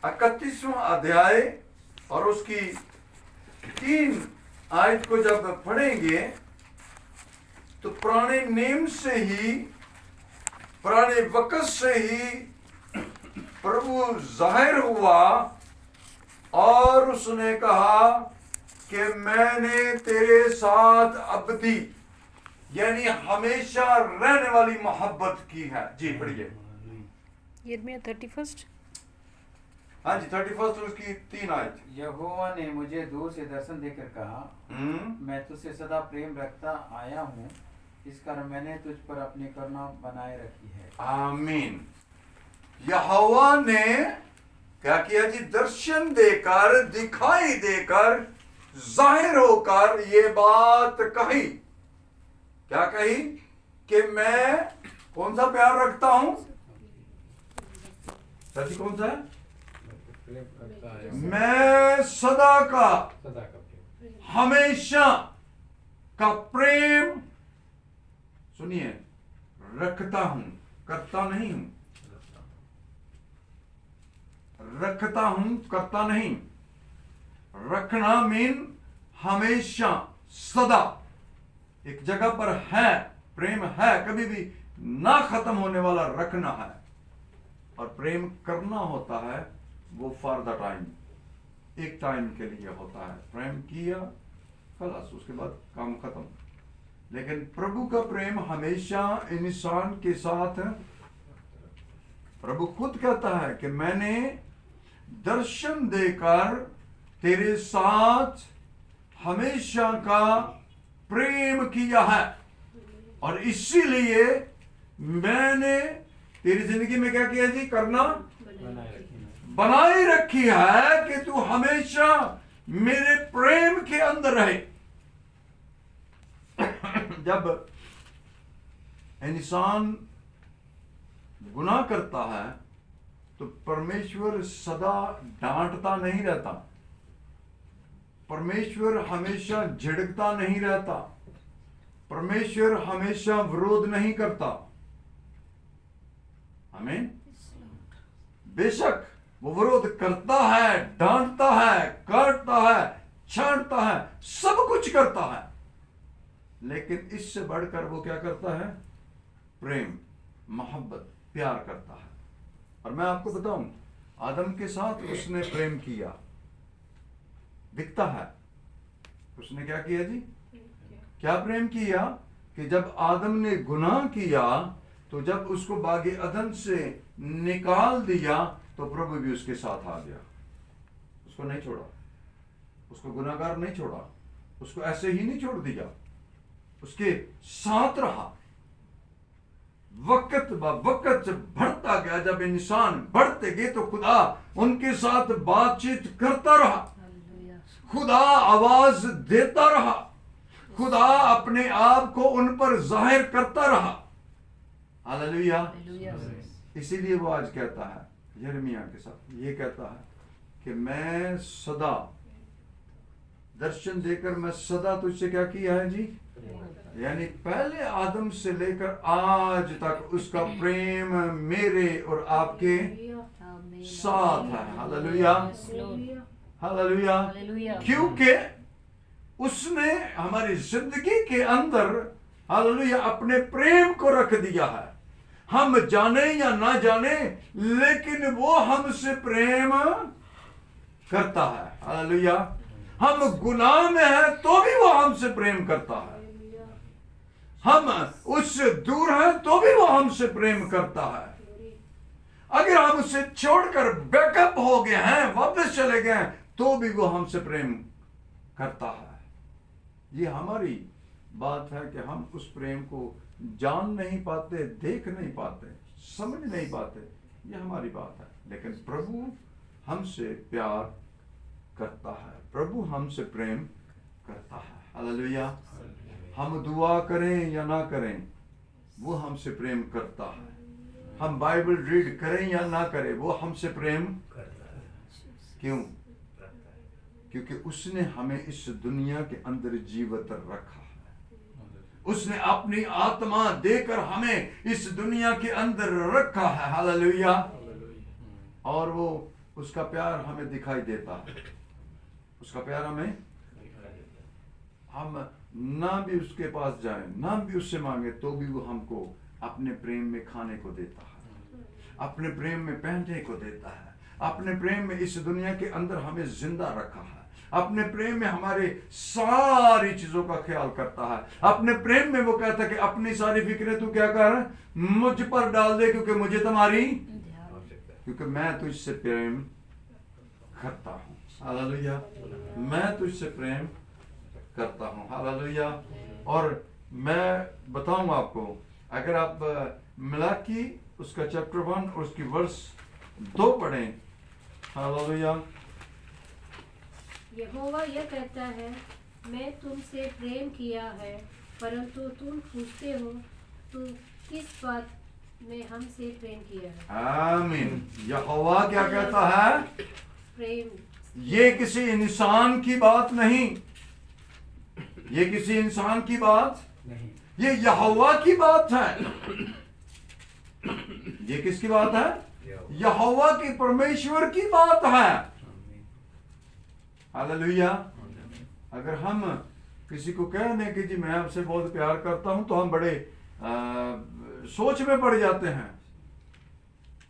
31वां अध्याय और उसकी 3 आयत को जब पढ़ेंगे तो पुराने नेम से ही, पुराने वक्त से ही प्रभु जाहिर हुआ और उसने कहा कि मैंने तेरे साथ अबदी यानी हमेशा रहने वाली मोहब्बत की है। जी पढ़िए। यिर्मयाह 31। हाँ जी 31 उसकी 3 आयत। यहोवा ने मुझे दूर से दर्शन देकर कहा, मैं तुझसे सदा प्रेम रखता आया हूँ, इस कारण मैंने तुझ पर अपनी करुणा बनाए रखी है। आमीन। यहोवा ने क्या किया जी? दर्शन देकर, दिखाई देकर, जाहिर होकर ये बात कही। क्या कही? कि मैं कौन सा प्यार रखता हूं? सच कौन सा है? मैं सदा का हमेशा का प्रेम, सुनिए, रखता हूं, करता नहीं हूं। रखता हूं, करता नहीं। रखना मीन हमेशा, सदा, एक जगह पर है, प्रेम है, कभी भी ना खत्म होने वाला रखना है। और प्रेम करना होता है वो फॉर द टाइम, एक टाइम के लिए होता है। प्रेम किया खलास, उसके बाद काम खत्म। लेकिन प्रभु का प्रेम हमेशा इंसान के साथ है। प्रभु खुद कहता है कि मैंने दर्शन देकर तेरे साथ हमेशा का प्रेम किया है और इसीलिए मैंने तेरी जिंदगी में क्या किया जी? करना बनाए रखी है कि तू हमेशा मेरे प्रेम के अंदर रहे। जब इंसान गुनाह करता है तो परमेश्वर सदा डांटता नहीं रहता, परमेश्वर हमेशा झिड़कता नहीं रहता, परमेश्वर हमेशा विरोध नहीं करता। हमें बेशक वो विरोध करता है, डांटता है, काटता है, छांटता है, सब कुछ करता है, लेकिन इससे बढ़कर वो क्या करता है? प्रेम, मोहब्बत, प्यार करता है। और मैं आपको बताऊं, आदम के साथ उसने प्रेम किया, दिखता है। उसने क्या किया जी? क्या प्रेम किया? कि जब आदम ने गुनाह किया तो जब उसको बागे अदन से निकाल दिया तो प्रभु भी उसके साथ आ गया, उसको नहीं छोड़ा, उसको गुनाहगार नहीं छोड़ा, उसको ऐसे ही नहीं छोड़ दिया, उसके साथ रहा। वक्त ब वक्त बढ़ता गया, जब इंसान बढ़ते गए तो खुदा उनके साथ बातचीत करता रहा, खुदा आवाज देता रहा, खुदा अपने आप को उन पर जाहिर करता रहा। हालेलुया। इसीलिए वो आज कहता है, यिर्मयाह के साथ ये कहता है कि मैं सदा दर्शन देकर मैं सदा तुझसे क्या किया है जी? यानी पहले आदम से लेकर आज तक उसका प्रेम मेरे और आपके साथ है। Hallelujah, hallelujah. क्योंकि उसने हमारी जिंदगी के अंदर, हालेलुया, अपने प्रेम को रख दिया है। हम जाने या ना जाने, लेकिन वो हमसे प्रेम करता है। हालेलुया। हम गुनाह में हैं तो भी वो हमसे प्रेम करता है, हम उससे दूर हैं तो भी वो हमसे प्रेम करता है। अगर हम उससे छोड़कर बैकअप हो गए हैं, वापस चले गए हैं, तो भी वो हमसे प्रेम करता है। ये हमारी बात है कि हम उस प्रेम को जान नहीं पाते, देख नहीं पाते, समझ नहीं पाते, ये हमारी बात है। लेकिन प्रभु हमसे प्यार करता है, प्रभु हमसे प्रेम करता है। हालेलुया। हम दुआ करें या ना करें, वो हमसे प्रेम करता है। हम बाइबल रीड करें या ना करें, वो हमसे प्रेम करता है। क्यों? क्योंकि उसने हमें इस दुनिया के अंदर जीवित रखा है, उसने अपनी आत्मा देकर हमें इस दुनिया के अंदर रखा है। हालेलुया। और वो उसका प्यार हमें दिखाई देता है, उसका प्यार हमें, हम ना भी उसके पास जाएं, ना भी उससे मांगे, तो भी वो हमको अपने प्रेम में खाने को देता है, अपने प्रेम में पहनने को देता है, अपने प्रेम में इस दुनिया के अंदर हमें जिंदा रखा है, अपने प्रेम में हमारे सारी चीजों का ख्याल करता है, अपने प्रेम में वो कहता है कि अपनी सारी फिक्रें तू क्या कर, मुझ पर डाल दे, क्योंकि मुझे तुम्हारी, क्योंकि मैं तुझसे प्रेम करता हूँ। हालेलुया, मैं तुझसे प्रेम करता हूँ। हालेलुया। और मैं बताऊं आपको, अगर आप मिलाकी उसका चैप्टर 1 और उसकी वर्स 2 पढ़ें। हालेलुया। यहोवा यह कहता है, मैं तुमसे प्रेम किया है, परंतु तुम पूछते हो तू किस बात में हमसे प्रेम किया है। आमीन। यहोवा क्या कहता है? प्रेम। ये किसी इंसान की बात नहीं, ये किसी इंसान की बात नहीं, ये यहोवा की बात है। ये किसकी बात है? यहोवा की, परमेश्वर की बात है। हालेलुया। अगर हम किसी को कह दें कि जी मैं आपसे बहुत प्यार करता हूं, तो हम बड़े सोच में पड़ जाते हैं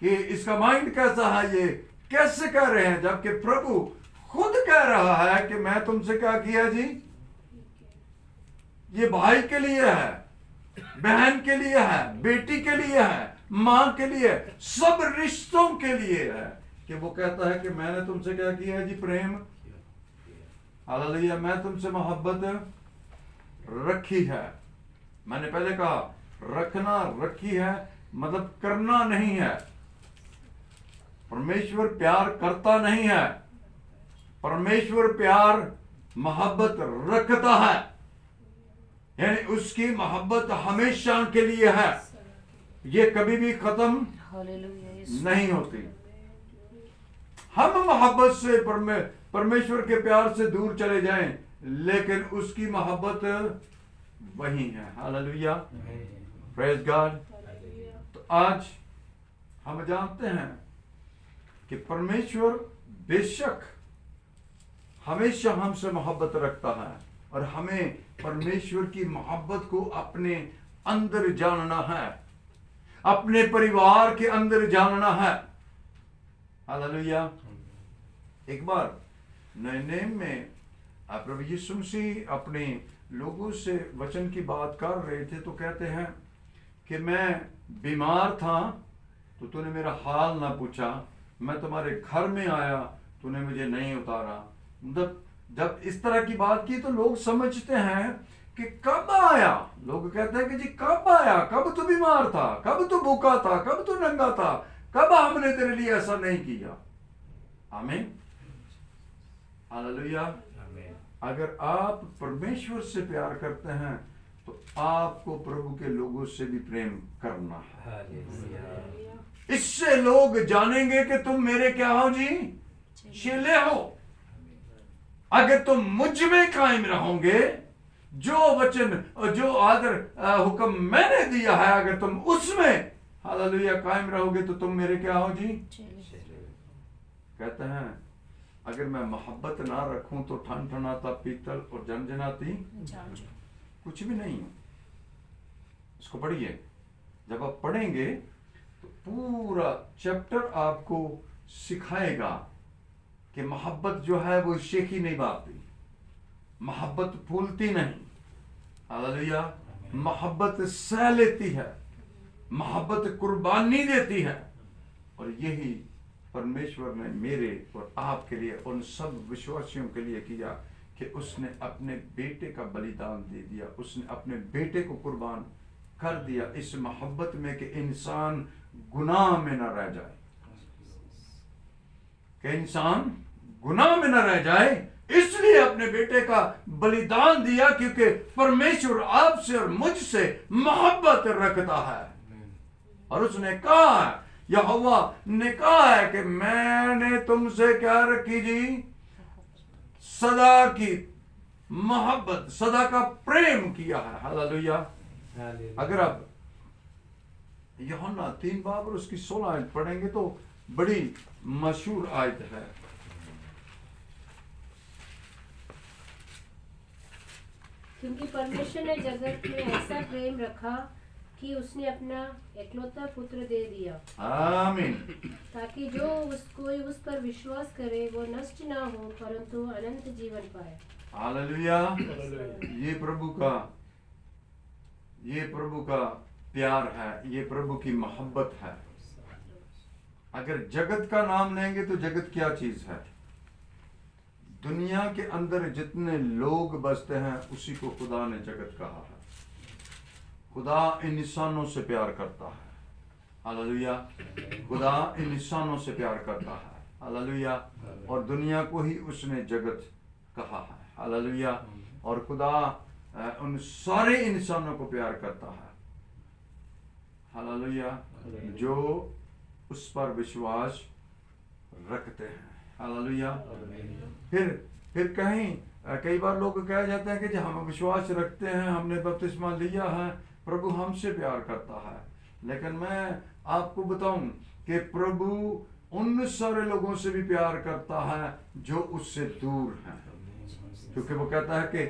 कि इसका माइंड कैसा है, ये कैसे कह रहे हैं, जबकि प्रभु खुद कह रहा है कि मैं तुमसे क्या किया जी, ये भाई के लिए है, बहन के लिए है, बेटी के लिए है, मां के लिए, सब रिश्तों के लिए है, कि वो कहता है कि मैंने तुमसे क्या किया है जी, प्रेम। हालेलुया। मैं तुमसे मोहब्बत रखी है। मैंने पहले कहा रखना, रखी है मतलब करना नहीं है। परमेश्वर प्यार करता नहीं है, परमेश्वर प्यार मोहब्बत रखता है, यानी उसकी मोहब्बत हमेशा के लिए है, ये कभी भी खत्म नहीं होती। हम मोहब्बत से परमेश्वर के प्यार से दूर चले जाएं, लेकिन उसकी मोहब्बत वही है। Hallelujah, praise God. तो आज हम जानते हैं कि परमेश्वर बेशक हमेशा हमसे मोहब्बत रखता है, और हमें परमेश्वर की मोहब्बत को अपने अंदर जानना है, अपने परिवार के अंदर जानना है। हालेलुया। एक बार नए नेम में प्रभु यीशु मसीह अपने लोगों से वचन की बात कर रहे थे, तो कहते हैं कि मैं बीमार था तो तूने मेरा हाल ना पूछा, मैं तुम्हारे घर में आया तूने मुझे नहीं उतारा। जब इस तरह की बात की तो लोग समझते हैं कि कब आया। लोग कहते हैं कि जी कब आया, कब तू बीमार था, कब तू भूखा था, कब तू नंगा था, कब हमने तेरे लिए ऐसा नहीं किया। आमीन, हालेलुया। अगर आप परमेश्वर से प्यार करते हैं तो आपको प्रभु के लोगों से भी प्रेम करना है। इससे लोग जानेंगे कि तुम मेरे क्या हो जी, चेले हो। अगर तुम मुझ में कायम रहोगे, जो वचन और जो आदर हुक्म मैंने दिया है, अगर तुम उसमें हालेलुया कायम रहोगे तो तुम मेरे क्या हो जी। कहते हैं अगर मैं मोहब्बत ना रखूं तो ठनठनाता पीतल और जनजनाती कुछ भी नहीं हूं। इसको पढ़िए, जब आप पढ़ेंगे तो पूरा चैप्टर आपको सिखाएगा कि मोहब्बत जो है वो शेखी नहीं बाती, मोहब्बत फूलती नहीं। हालेलुया। मोहब्बत सह लेती है, मोहब्बत कुर्बानी देती है। और यही परमेश्वर ने मेरे और आपके लिए, उन सब विश्वासियों के लिए किया कि उसने अपने बेटे का बलिदान दे दिया, उसने अपने बेटे को कुर्बान कर दिया, इस मोहब्बत में कि इंसान गुनाह में न रह जाए, कि इंसान गुनाह में न रह जाए, इसलिए अपने बेटे का बलिदान दिया, क्योंकि परमेश्वर आपसे और मुझसे मोहब्बत रखता है। और उसने कहा, यहोवा ने कहा है कि मैंने तुमसे क्या रखी जी, सदा की मोहब्बत, सदा का प्रेम किया है। हालेलुया। अगर आप यूहन्ना 3 बाब और उसकी 16 पढ़ेंगे तो बड़ी मशहूर आयत है। क्योंकि परमेश्वर ने जगत में ऐसा प्रेम रखा कि उसने अपना एकलौता पुत्र दे दिया, आमीन। ताकि जो कोई उस पर विश्वास करे वो नष्ट ना हो परंतु अनंत जीवन पाए। हालेलुया। ये प्रभु का प्यार है, ये प्रभु की मोहब्बत है। अगर जगत का नाम लेंगे तो जगत क्या चीज है? दुनिया के अंदर जितने लोग बसते हैं उसी को खुदा ने जगत कहा है। खुदा इन इंसानों से प्यार करता है। हालेलुया। खुदा इन इंसानों से प्यार करता है। हालेलुया। और दुनिया को ही उसने जगत कहा है। हालेलुया। और खुदा उन सारे इंसानों को प्यार करता है। हालेलुया। जो उस पर विश्वास रखते हैं। हालेलुया। फिर कई बार लोग कह जाते हैं कि जी हम विश्वास रखते हैं, हमने बपतिस्मा लिया है, प्रभु हमसे प्यार करता है। लेकिन मैं आपको बताऊं कि प्रभु उन सारे लोगों से भी प्यार करता है जो उससे दूर हैं, क्योंकि वो कहता है कि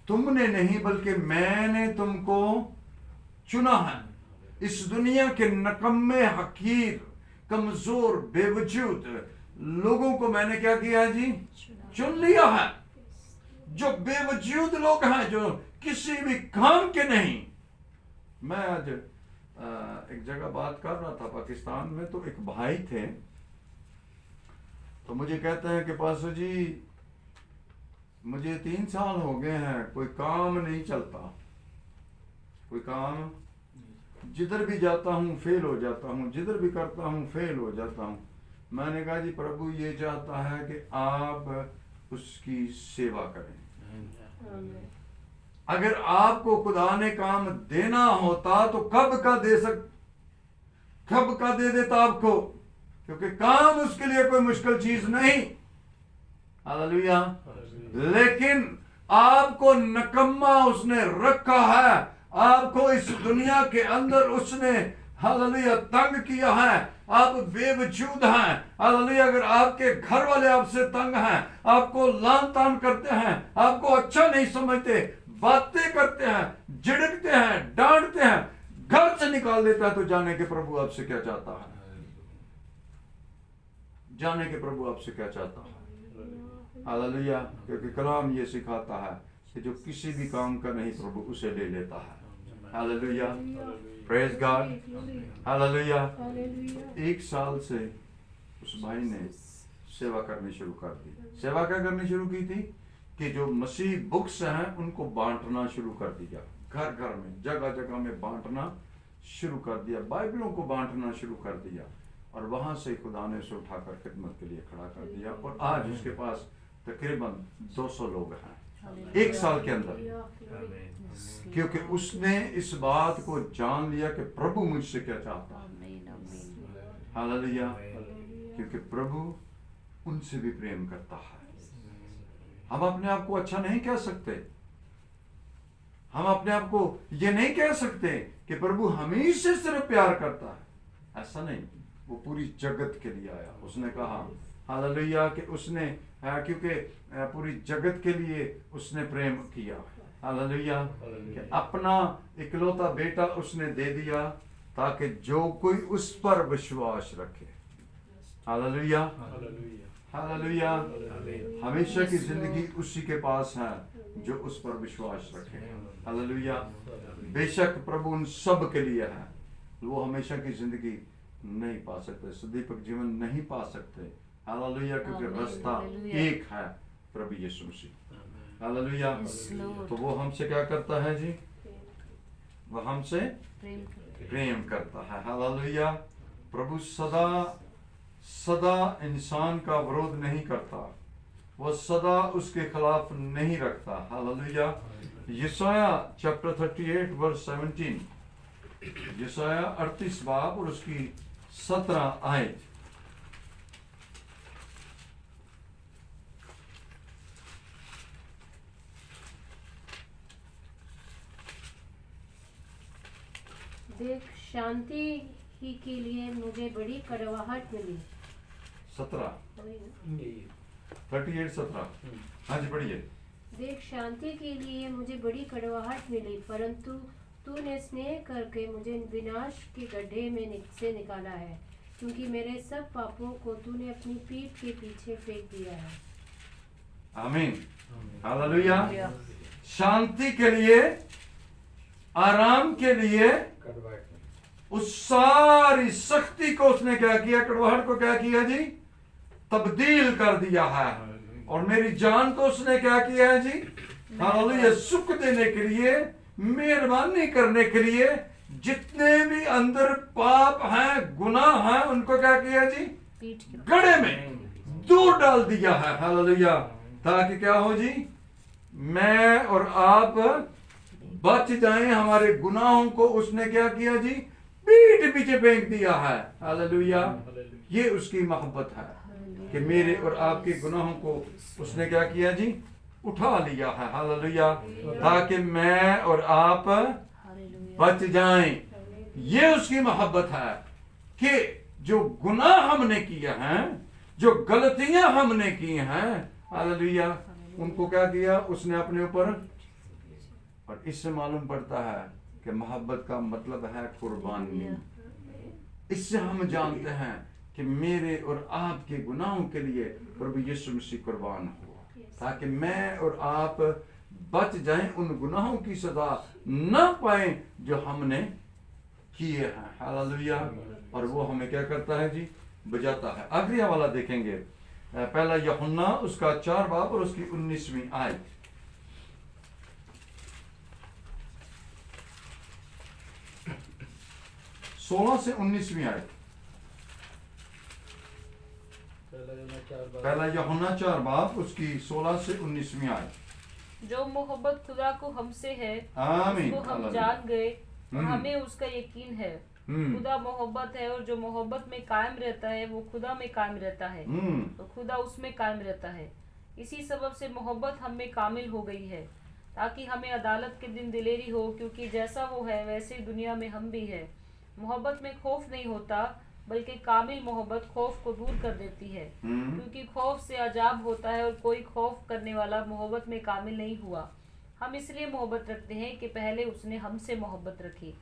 तुमने नहीं बल्कि मैंने तुमको चुना है। इस दुनिया के नकम्मे, हकीर, कमजोर, बेवजूद लोगों को मैंने क्या किया है जी? चुन लिया है। जो बेवजूद लोग हैं, जो किसी भी काम के नहीं। मैं आज एक जगह बात कर रहा था पाकिस्तान में, तो एक भाई थे, तो मुझे कहते हैं कि पास्टर जी मुझे 3 साल हो गए हैं, कोई काम नहीं चलता, कोई काम, जिधर भी जाता हूँ फेल हो जाता हूँ, जिधर भी करता हूँ फेल हो जाता हूँ। मैंने कहा जी प्रभु ये चाहता है कि आप उसकी सेवा करें। अगर आपको खुदा ने काम देना होता तो कब का दे देता आपको, क्योंकि काम उसके लिए कोई मुश्किल चीज नहीं। हालेलुया। लेकिन आपको नकम्मा उसने रखा है, आपको इस दुनिया के अंदर उसने हालेलुया तंग किया है, आप बेवजूद हैं। हालेलुया। अगर आपके घर वाले आपसे तंग हैं, आपको लान तान करते हैं, आपको अच्छा नहीं समझते, बातें करते हैं, झिड़कते हैं, डांटते हैं, घर से निकाल देता है, तो जाने के प्रभु आपसे क्या चाहता है? जाने के प्रभु आपसे क्या चाहता है? हालेलुया। क्योंकि कलाम ये सिखाता है कि जो किसी भी काम का नहीं प्रभु उसे ले लेता है। हालेलुया। Praise God. हालेलुया। 1 साल से उस भाई ने सेवा करनी शुरू कर दी। सेवा क्या करनी शुरू की थी कि जो मसीह बुक्स हैं उनको बांटना शुरू कर दिया, घर घर में, जगह जगह में बांटना शुरू कर दिया, बाइबलों को बांटना शुरू कर दिया। और वहां से खुदा ने उसे उठाकर खिदमत के लिए खड़ा कर दिया। और आज उसके पास तकरीबन 200 लोग हैं 1 साल के अंदर, क्योंकि उसने इस बात को जान लिया कि प्रभु मुझसे क्या चाहता है। हालेलुया। क्योंकि प्रभु उनसे भी प्रेम करता है। हम अपने आप को अच्छा नहीं कह सकते, हम अपने आप को ये नहीं कह सकते कि प्रभु हमें से सिर्फ प्यार करता है। ऐसा नहीं, वो पूरी जगत के लिए आया। उसने कहा हालेलुया कि उसने क्योंकि पूरी जगत के लिए उसने प्रेम किया। हालेलुया। कि अपना इकलौता बेटा उसने दे दिया ताकि जो कोई उस पर विश्वास रखे। हालेलुया। हालेलुया। हमेशा की जिंदगी उसी के पास है जो उस पर विश्वास रखे। हालेलुया। बेशक प्रभु उन सब के लिए है, वो हमेशा की जिंदगी नहीं पा सकते, सदीपक जीवन नहीं पा सकते। हालेलुया। क्योंकि रास्ता एक है, प्रभु यीशु मसीह। हालेलुया। तो वो हमसे क्या करता है जी? वो हमसे प्रेम करता है। हालेलुया। प्रभु सदा सदा इंसान का विरोध नहीं करता, वो सदा उसके खिलाफ नहीं रखता। हालेलुया। यशाया चैप्टर 38 वर्स 17, यशाया 38 बाब और उसकी 17 आयत। देख, शांति ही के लिए मुझे बड़ी कड़वाहट मिली, 17 वही ना। 38:17। हाँ जी पढ़िए। देख, शांति के लिए मुझे बड़ी कड़वाहट मिली, परंतु तूने स्नेह करके मुझे विनाश के गड्ढे में से निकाला है, क्योंकि मेरे सब पापों को तूने अपनी पीठ के पीछे फेंक दिया है। आमीन, हालेलुया। शांति के लिए, आराम के लिए, उस सारी सख्ती को उसने क्या किया, कड़वाहट को क्या किया जी, तब्दील कर दिया है। और मेरी जान को उसने क्या किया है जी, हालेलुया, सुख देने के लिए, मेहरबानी करने के लिए, जितने भी अंदर पाप हैं, गुनाह हैं, उनको क्या किया जी, पीठ के गड्ढे में दूर डाल दिया है। हालेलुया। ताकि क्या हो जी, मैं और आप बच जाएं, हमारे गुनाहों को उसने क्या किया जी, पीठ पीछे फेंक दिया है। हालेलुया। ये उसकी मोहब्बत है कि मेरे और आपके गुनाहों को उसने क्या किया जी, उठा लिया है। हालेलुया। ताकि मैं और आप बच जाएं। ये उसकी मोहब्बत है कि जो गुनाह हमने किए हैं, जो गलतियां हमने की हैं, हालेलुया, उनको क्या किया उसने अपने ऊपर। और इससे मालूम पड़ता है कि मोहब्बत का मतलब है कुर्बानी। इससे हम जानते हैं कि मेरे और आपके गुनाहों के लिए प्रभु यीशु मसीह कुर्बान हुआ, ताकि मैं और आप बच जाएं, उन गुनाहों की सजा न पाए जो हमने किए हैं। हालेलुया। और वो हमें क्या करता है जी, बचाता है। आखिरी हवाला देखेंगे, पहला यूहन्ना उसका 4 बाब और उसकी 19वीं आयत। सोलह से 19वीं आयत। पहला यूहन्ना 4 बाब उसकी 16 से 19वीं आयत। जो मोहब्बत खुदा को हमसे है, आमीन, उसको हम हालेलुया। जान गए और हमें उसका यकीन है। खुदा मोहब्बत है और जो मोहब्बत में कायम रहता है वो खुदा में कायम रहता है तो खुदा उसमें कायम रहता है। इसी सबब से मोहब्बत हम में कामिल हो गई है, ताकि हमें अदालत के दिन दिलेरी हो, क्योंकि जैसा वो है वैसे ही दुनिया में हम भी है। मोहब्बत में खौफ नहीं होता, बल्कि कामिल मोहब्बत खौफ को दूर कर देती है, क्योंकि खौफ से अजाब होता है और कोई खौफ करने वाला मोहब्बत में कामिल नहीं हुआ। हम इसलिए मोहब्बत रखते हैं कि पहले उसने हमसे मोहब्बत रखी।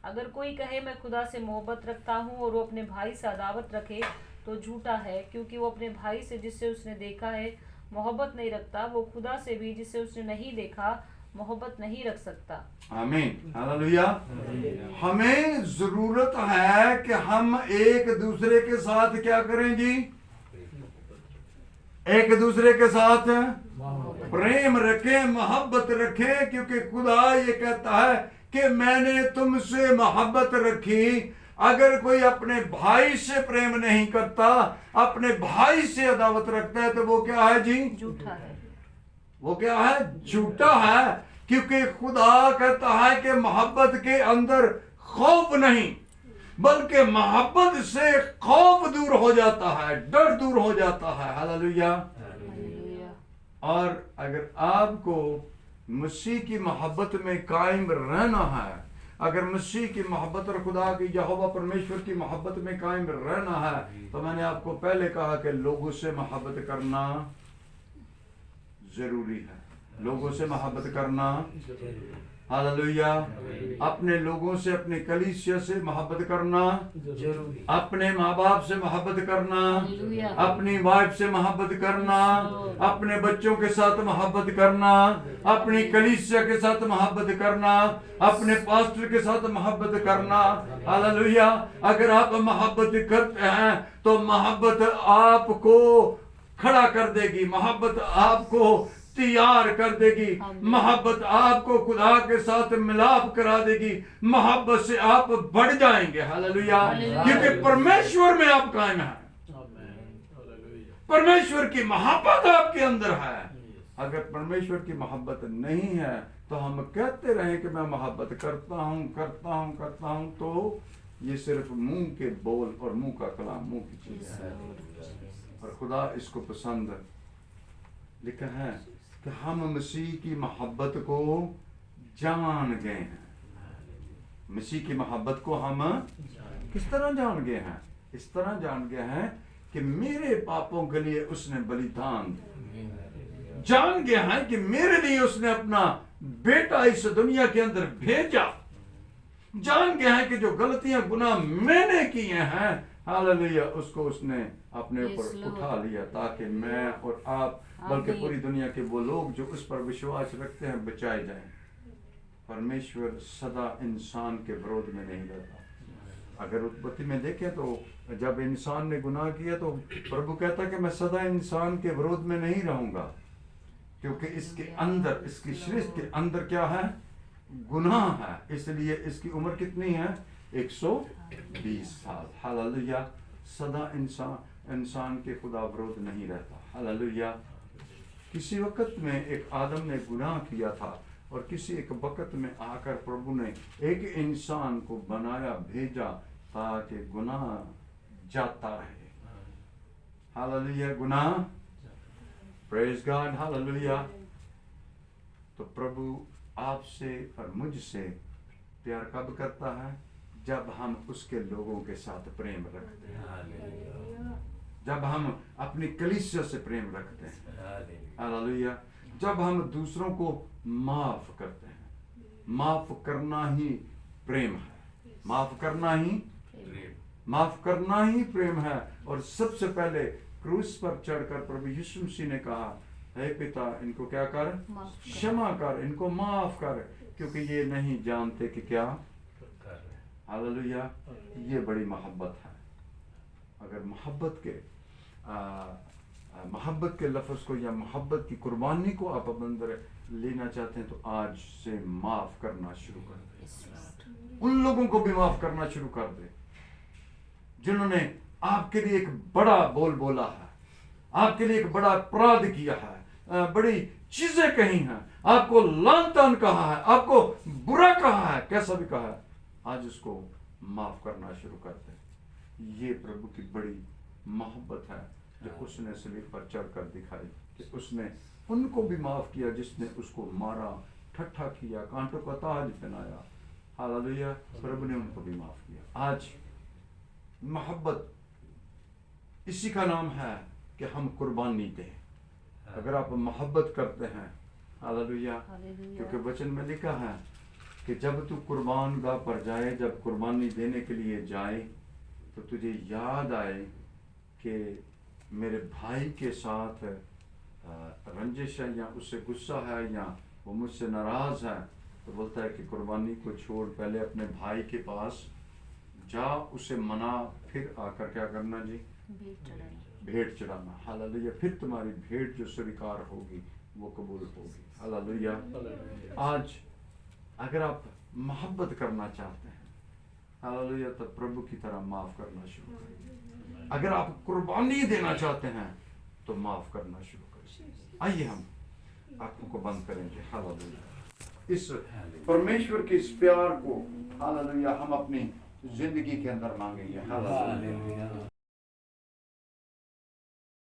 अगर कोई कहे मैं खुदा से मोहब्बत रखता हूँ और वो अपने भाई से अदावत रखे तो झूठा है, क्योंकि वो अपने भाई से जिससे उसने देखा है मोहब्बत नहीं रखता, वो खुदा से भी जिससे उसने नहीं देखा मोहब्बत नहीं रख सकता। आमीन, हालेलुया। हमें जरूरत है कि हम एक दूसरे के साथ क्या करें जी, एक दूसरे के साथ प्रेम रखें, मोहब्बत रखें, क्योंकि खुदा ये कहता है कि मैंने तुमसे मोहब्बत रखी। अगर कोई अपने भाई से प्रेम नहीं करता, अपने भाई से अदावत रखता है, तो वो क्या है जी, झूठा है। वो क्या है, झूठा है। क्योंकि खुदा कहता है कि मोहब्बत के अंदर खौफ नहीं, बल्कि मोहब्बत से खौफ दूर हो जाता है, डर दूर हो जाता है। हालेलुया। और अगर आपको मसीह की मोहब्बत में कायम रहना है, अगर मसीह की मोहब्बत और खुदा की यहोवा परमेश्वर की मोहब्बत में कायम रहना है, तो मैंने आपको पहले कहा कि लोगों से मोहब्बत करना जरूरी है। लोगों से मोहब्बत करना, हालेलुया। अपने लोगों से, अपने कलीसिया से मोहब्बत करना जरूरी, अपने माँ बाप से मोहब्बत करना, अपनी वाइफ से मोहब्बत करना, अपने बच्चों के साथ मोहब्बत करना, अपनी कलीसिया के साथ मोहब्बत करना, अपने पास्टर के साथ मोहब्बत करना। हालेलुया। अगर आप मोहब्बत करते हैं तो मोहब्बत आपको खड़ा कर देगी, मोहब्बत आपको तैयार कर देगी, मोहब्बत आपको खुदा के साथ मिलाप करा देगी, मोहब्बत से आप बढ़ जाएंगे। हालेलुया। क्योंकि परमेश्वर में आप कायम हैं, परमेश्वर की मोहब्बत आपके अंदर है। अगर परमेश्वर की मोहब्बत नहीं है तो हम कहते रहें कि मैं मोहब्बत करता हूं, करता हूं, करता हूं, तो ये सिर्फ मुंह के बोल और मुंह का कलाम, मुंह की चीज है। और खुदा इसको पसंद लिखा है कि हम मसीह की मोहब्बत को जान गए हैं। मसीह की मोहब्बत को हम किस तरह जान गए हैं? इस तरह जान गए हैं कि मेरे पापों के लिए उसने बलिदान दिया, जान गया है कि मेरे लिए उसने अपना बेटा इस दुनिया के अंदर भेजा, जान गया है कि जो गलतियां गुनाह मैंने किए हैं, हालेलुया, उसको उसने अपने ऊपर उठा लिया ताकि मैं और आप बल्कि पूरी दुनिया के वो लोग जो उस पर विश्वास रखते हैं बचाए जाएं। परमेश्वर सदा इंसान के विरोध में नहीं रहता। अगर उत्पत्ति में देखें तो जब इंसान ने गुनाह किया तो प्रभु कहता कि मैं सदा इंसान के विरोध में नहीं रहूंगा, क्योंकि इसके अंदर, इसकी सृष्टि के अंदर क्या है? गुनाह है। इसलिए इसकी उम्र कितनी है? 120 साल। हालेलुया। सदा इंसान के खुदा विरोध नहीं रहता। हालेलुया। किसी वक्त में एक आदम ने गुनाह किया था और किसी एक वक्त में आकर प्रभु ने एक इंसान को बनाया, भेजा ताकि गुनाह जाता रहे। हालेलुया। गुनाह, प्रेज गॉड, हालेलुया। तो प्रभु आपसे और मुझसे प्यार कब करता है? जब हम उसके लोगों के साथ प्रेम रखते हैं, जब हम अपनी कलीसिया से प्रेम रखते हैं, हालेलुया। जब हम दूसरों को माफ करते हैं। माफ करना ही प्रेम है, माफ करना ही प्रेम है। और सबसे पहले क्रूस पर चढ़कर प्रभु यीशु मसीह ने कहा, हे पिता, इनको क्या कर? क्षमा कर, इनको माफ कर, क्योंकि ये नहीं जानते कि क्या। हालेलुया। ये बड़ी मोहब्बत है। अगर मोहब्बत के लफ्ज़ को या मोहब्बत की कुर्बानी को आप अपने अंदर लेना चाहते हैं तो आज से माफ करना शुरू कर दें। उन लोगों को भी माफ करना शुरू कर दें जिन्होंने आपके लिए एक बड़ा बोल बोला है, आपके लिए एक बड़ा अपराध किया है, बड़ी चीजें कही हैं, आपको लानतान कहा है, आपको बुरा कहा है, कैसा भी कहा है, आज उसको माफ करना शुरू कर दें। ये प्रभु की बड़ी मोहब्बत है जो उसने सलीब पर चढ़कर दिखाई, कि उसने उनको भी माफ किया जिसने उसको मारा, ठट्ठा किया, कांटों का ताज पहनाया। हालेलुया। प्रभु ने उनको भी माफ किया। आज मोहब्बत, इसी का नाम है कि हम कुर्बानी दें। अगर आप मोहब्बत करते हैं, हालेलुया, क्योंकि वचन में लिखा है कि जब तू कुर्बान गाह पर जाए, जब कुर्बानी देने के लिए जाए, तो तुझे याद आए कि मेरे भाई के साथ रंजिश है या उससे गुस्सा है या वो मुझसे नाराज है, तो बोलता है कि कुर्बानी को छोड़ पहले अपने भाई के पास जा, उसे मना, फिर आकर क्या करना जी? भेंट चढ़ाना। हालेलुया। फिर तुम्हारी भेंट जो स्वीकार होगी वो कबूल होगी। हालेलुया। आज अगर आप मोहब्बत करना चाहते हैं, हालेलुया, तो प्रभु की तरह माफ करना शुरू करें। अगर आप कुर्बानी देना चाहते हैं तो माफ करना शुरू करें। आइए हम आंखों को बंद करेंगे। हालेलुया। इस परमेश्वर के इस प्यार को, हालेलुया, हम अपनी जिंदगी के अंदर मांगेंगे। हालेलुया।